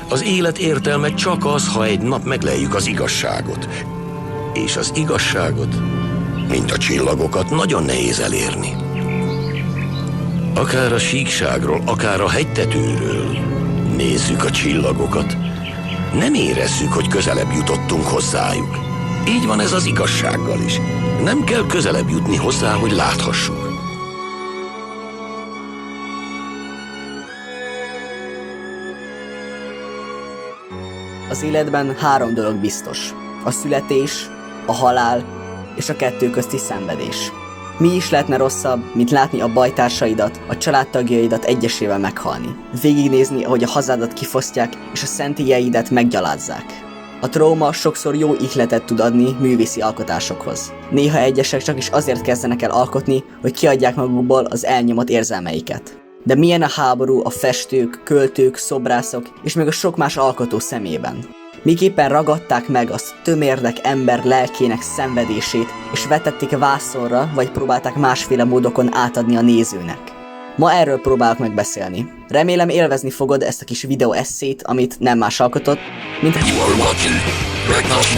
Az élet értelme csak az, ha egy nap megleljük az igazságot. És az igazságot, mint a csillagokat, nagyon nehéz elérni. Akár a síkságról, akár a hegytetőről nézzük a csillagokat, nem érezzük, hogy közelebb jutottunk hozzájuk. Így van ez az igazsággal is. Nem kell közelebb jutni hozzá, hogy láthassuk. Az életben 3 dolog biztos. A születés, a halál és a kettő közti szenvedés. Mi is lehetne rosszabb, mint látni a bajtársaidat, a családtagjaidat egyesével meghalni. Végignézni, ahogy a hazádat kifosztják és a szentélyeidet meggyalázzák. A trauma sokszor jó ihletet tud adni művészi alkotásokhoz. Néha egyesek csak is azért kezdenek el alkotni, hogy kiadják magukból az elnyomott érzelmeiket. De milyen a háború a festők, költők, szobrászok és még a sok más alkotó szemében? Miképpen ragadták meg azt tömérdek ember lelkének szenvedését, és vetették vászonra, vagy próbálták másféle módokon átadni a nézőnek. Ma erről próbálok megbeszélni. Remélem élvezni fogod ezt a kis videó esszét, amit nem más alkotott, mint You are watching Regnos.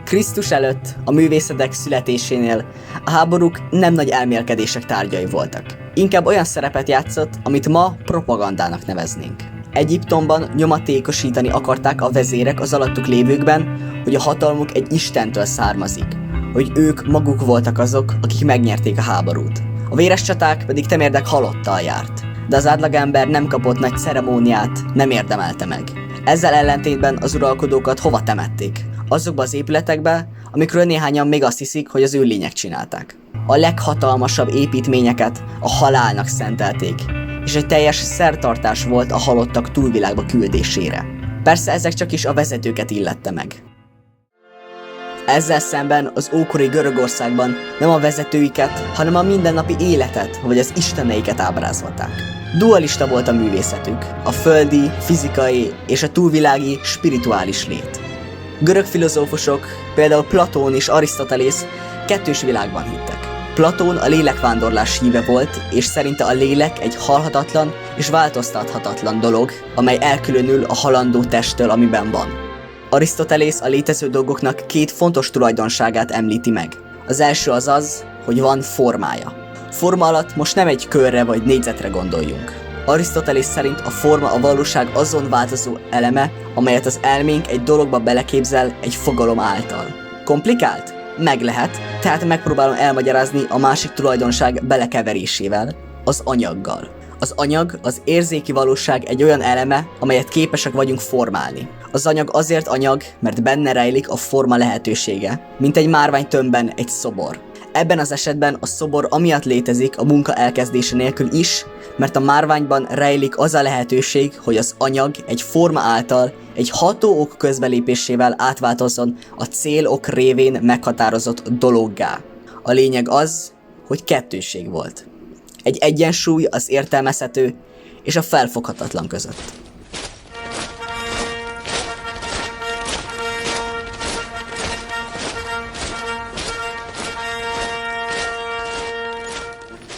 Krisztus előtt, a művészetek születésénél a háborúk nem nagy elmélkedések tárgyai voltak. Inkább olyan szerepet játszott, amit ma propagandának neveznénk. Egyiptomban nyomatékosítani akarták a vezérek az alattuk lévőkben, hogy a hatalmuk egy istentől származik, hogy ők maguk voltak azok, akik megnyerték a háborút. A véres csaták pedig temérdek halottal járt, de az átlagember nem kapott nagy ceremóniát, nem érdemelte meg. Ezzel ellentétben az uralkodókat hova temették? Azokba az épületekbe, amikről néhányan még azt hiszik, hogy az ő lények csinálták. A leghatalmasabb építményeket a halálnak szentelték, és egy teljes szertartás volt a halottak túlvilágba küldésére. Persze ezek csak is a vezetőket illette meg. Ezzel szemben az ókori Görögországban nem a vezetőiket, hanem a mindennapi életet vagy az isteneiket ábrázolták. Dualista volt a művészetük, a földi, fizikai és a túlvilági spirituális lét. Görög filozófusok, például Platón és Arisztotelész kettős világban hittek. Platón a lélekvándorlás híve volt, és szerinte a lélek egy halhatatlan és változtathatatlan dolog, amely elkülönül a halandó testtől, amiben van. Arisztotelész a létező dolgoknak 2 fontos tulajdonságát említi meg. Az első az, hogy van formája. Forma alatt most nem egy körre vagy négyzetre gondoljunk. Arisztotelész szerint a forma a valóság azon változó eleme, amelyet az elménk egy dologba beleképzel egy fogalom által. Komplikált? Meg lehet, tehát megpróbálom elmagyarázni a másik tulajdonság belekeverésével, az anyaggal. Az anyag, az érzéki valóság egy olyan eleme, amelyet képesek vagyunk formálni. Az anyag azért anyag, mert benne rejlik a forma lehetősége, mint egy márványtömbben egy szobor. Ebben az esetben a szobor amiatt létezik a munka elkezdése nélkül is, mert a márványban rejlik az a lehetőség, hogy az anyag egy forma által, egy ható-ok közbelépésével átváltozzon a cél-ok révén meghatározott dologgá. A lényeg az, hogy kettősség volt. Egy egyensúly az értelmezhető és a felfoghatatlan között.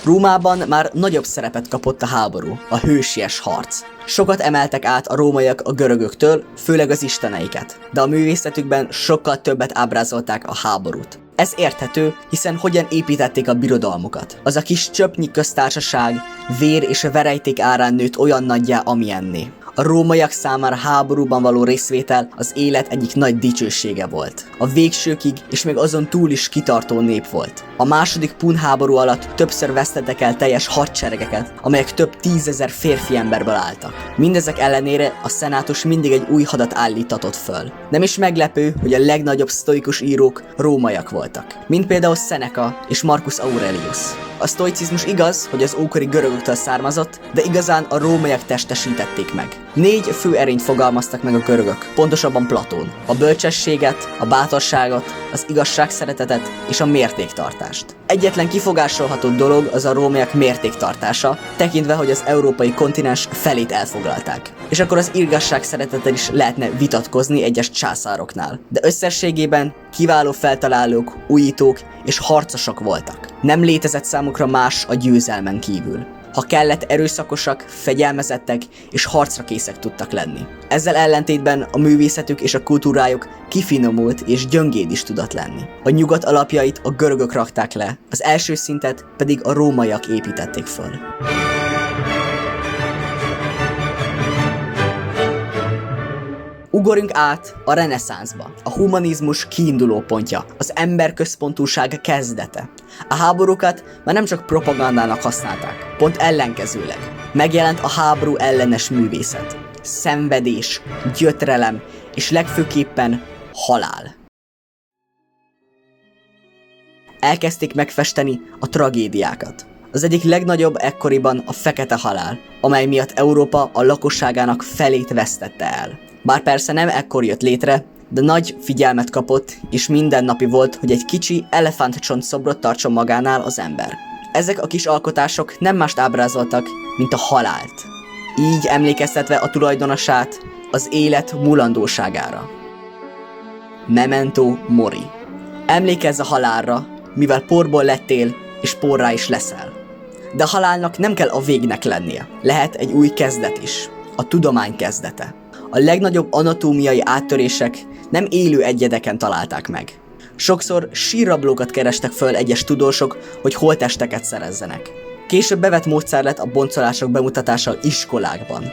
Rómában már nagyobb szerepet kapott a háború, a hősies harc. Sokat emeltek át a rómaiak a görögöktől, főleg az isteneiket, de a művészetükben sokkal többet ábrázolták a háborút. Ez érthető, hiszen hogyan építették a birodalmukat. Az a kis csöpnyi köztársaság vér és a verejték árán nőtt olyan nagyjá, amilyenné. A rómaiak számára háborúban való részvétel az élet egyik nagy dicsősége volt. A végsőkig és még azon túl is kitartó nép volt. A második pun háború alatt többször vesztettek el teljes hadseregeket, amelyek több 10 000 férfi emberből álltak. Mindezek ellenére a szenátus mindig egy új hadat állítatott föl. Nem is meglepő, hogy a legnagyobb sztoikus írók rómaiak voltak, mint például Seneca és Marcus Aurelius. A sztoicizmus igaz, hogy az ókori görögöktől származott, de igazán a rómaiak testesítették meg. 4 fő erényt fogalmaztak meg a görögök, pontosabban Platón. A bölcsességet, a bátorságot, az igazságszeretetet és a mértéktartást. Egyetlen kifogásolható dolog az a rómaiak mértéktartása, tekintve, hogy az európai kontinens felét elfoglalták. És akkor az igazságszeretetel is lehetne vitatkozni egyes császároknál. De összességében kiváló feltalálók, újítók és harcosok voltak. Nem létezett számukra más a győzelmen kívül. Ha kellett, erőszakosak, fegyelmezettek és harcra készek tudtak lenni. Ezzel ellentétben a művészetük és a kultúrájuk kifinomult és gyöngéd is tudott lenni. A nyugat alapjait a görögök rakták le, az első szintet pedig a rómaiak építették föl. Ugorjunk át a reneszánszba, a humanizmus kiinduló pontja, az emberközpontúság kezdete. A háborúkat már nem csak propagandának használták, pont ellenkezőleg. Megjelent a háború ellenes művészet, szenvedés, gyötrelem és legfőképpen halál. Elkezdték megfesteni a tragédiákat. Az egyik legnagyobb ekkoriban a fekete halál, amely miatt Európa a lakosságának felét vesztette el. Bár persze nem ekkor jött létre, de nagy figyelmet kapott, és mindennapi volt, hogy egy kicsi elefántsontszobrot tartson magánál az ember. Ezek a kis alkotások nem mást ábrázoltak, mint a halált. Így emlékeztetve a tulajdonosát az élet mulandóságára. Memento mori. Emlékezz a halálra, mivel porból lettél, és porrá is leszel. De a halálnak nem kell a végnek lennie. Lehet egy új kezdet is. A tudomány kezdete. A legnagyobb anatómiai áttörések nem élő egyedeken találták meg. Sokszor sírrablókat kerestek föl egyes tudósok, hogy holttesteket szerezzenek. Később bevett módszer lett a boncolások bemutatása iskolákban.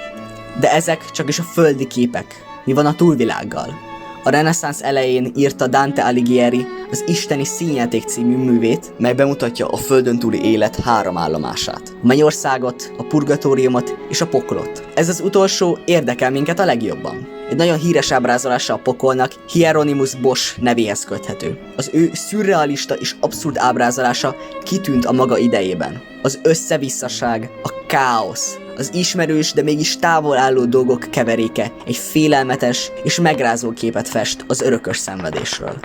De ezek csak is a földi képek. Mi van a túlvilággal? A reneszánsz elején írta Dante Alighieri az Isteni Színjáték című művét, mely bemutatja a földön túli élet 3 állomását. A mennyországot, a purgatóriumot és a poklot. Ez az utolsó érdekel minket a legjobban. Egy nagyon híres ábrázolása a pokolnak Hieronymus Bosch nevéhez köthető. Az ő szürrealista és abszurd ábrázolása kitűnt a maga idejében. Az összevisszaság, a káosz, az ismerős, de mégis távol álló dolgok keveréke egy félelmetes és megrázó képet fest az örökös szenvedésről.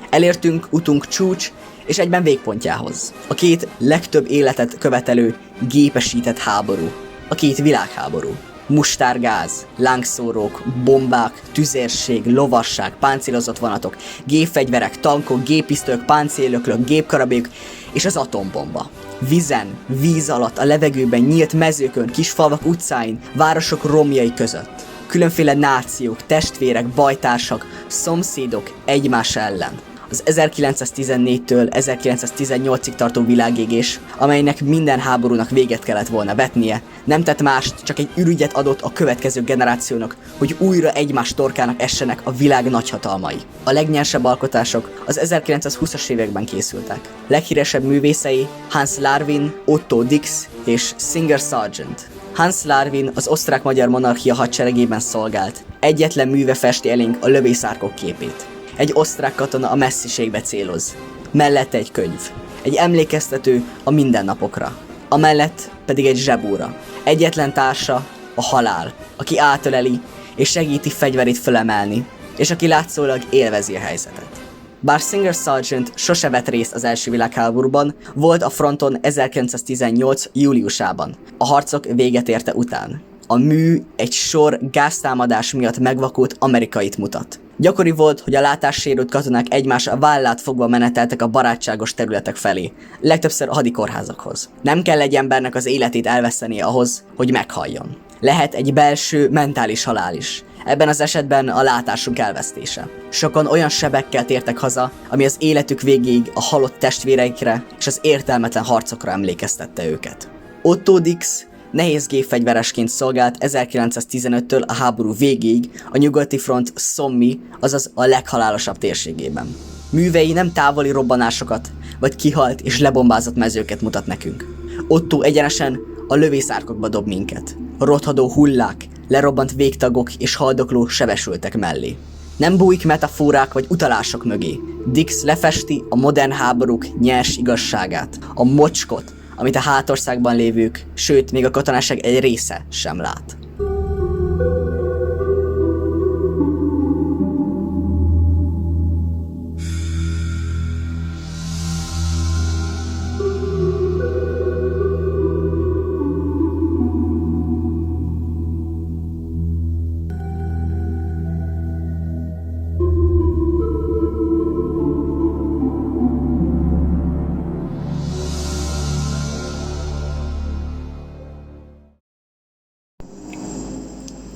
Elértünk utunk csúcs és egyben végpontjához. A két legtöbb életet követelő gépesített háború. A két világháború. Mustárgáz, lángszórók, bombák, tüzérség, lovasság, páncélozott vonatok, gépfegyverek, tankok, géppisztolyok, páncélöklök, gépkarabélyok és az atombomba. Vízen, víz alatt, a levegőben, nyílt mezőkön, kisfalvak utcáin, városok romjai között. Különféle nációk, testvérek, bajtársak, szomszédok egymás ellen. Az 1914-től 1918-ig tartó világégés, amelynek minden háborúnak véget kellett volna vetnie, nem tett mást, csak egy ürügyet adott a következő generációnak, hogy újra egymás torkának essenek a világ nagyhatalmai. A legnyersebb alkotások az 1920-as években készültek. Leghíresebb művészei Hans Larvin, Otto Dix és Singer Sargent. Hans Larvin az osztrák-magyar monarchia hadseregében szolgált. Egyetlen műve festi elénk a lövészárkok képét. Egy osztrák katona a messziségbe céloz. Mellette egy könyv. Egy emlékeztető a mindennapokra. Amellett pedig egy zsebóra. Egyetlen társa a halál, aki átöleli és segíti fegyverét fölemelni, és aki látszólag élvezi a helyzetet. Bár Singer Sargent sose vett részt az első világháborúban, volt a fronton 1918. júliusában, a harcok véget érte után. A mű egy sor gáztámadás miatt megvakult amerikait mutat. Gyakori volt, hogy a látássérült katonák egymás vállát fogva meneteltek a barátságos területek felé, legtöbbször a hadikórházakhoz. Nem kell egy embernek az életét elvesztenie ahhoz, hogy meghalljon. Lehet egy belső, mentális halál is. Ebben az esetben a látásunk elvesztése. Sokan olyan sebekkel tértek haza, ami az életük végéig a halott testvéreikre és az értelmetlen harcokra emlékeztette őket. Otto Dix nehéz gépfegyveresként szolgált 1915-től a háború végéig a nyugati front Somme, azaz a leghalálosabb térségében. Művei nem távoli robbanásokat, vagy kihalt és lebombázott mezőket mutat nekünk. Otto egyenesen a lövészárkokba dob minket. A rothadó hullák, lerobbant végtagok és haldokló sebesültek mellé. Nem bújik metaforák vagy utalások mögé. Dix lefesti a modern háborúk nyers igazságát, a mocskot, amit a hátországban lévők, sőt, még a katonaság egy része sem lát.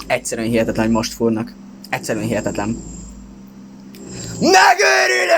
Egyszerűen hihetetlen, hogy most fúrnak. Egyszerűen hihetetlen. Megőrülök!